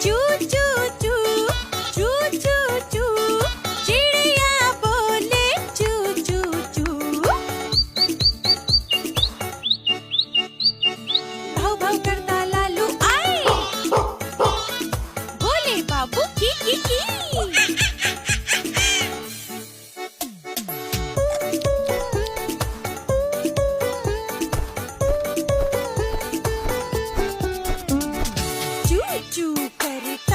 चू चू चू चू चू चू चिड़िया बोले चू चू चू भाव भाव करता लालू आए बोले बाबू की चू चू करके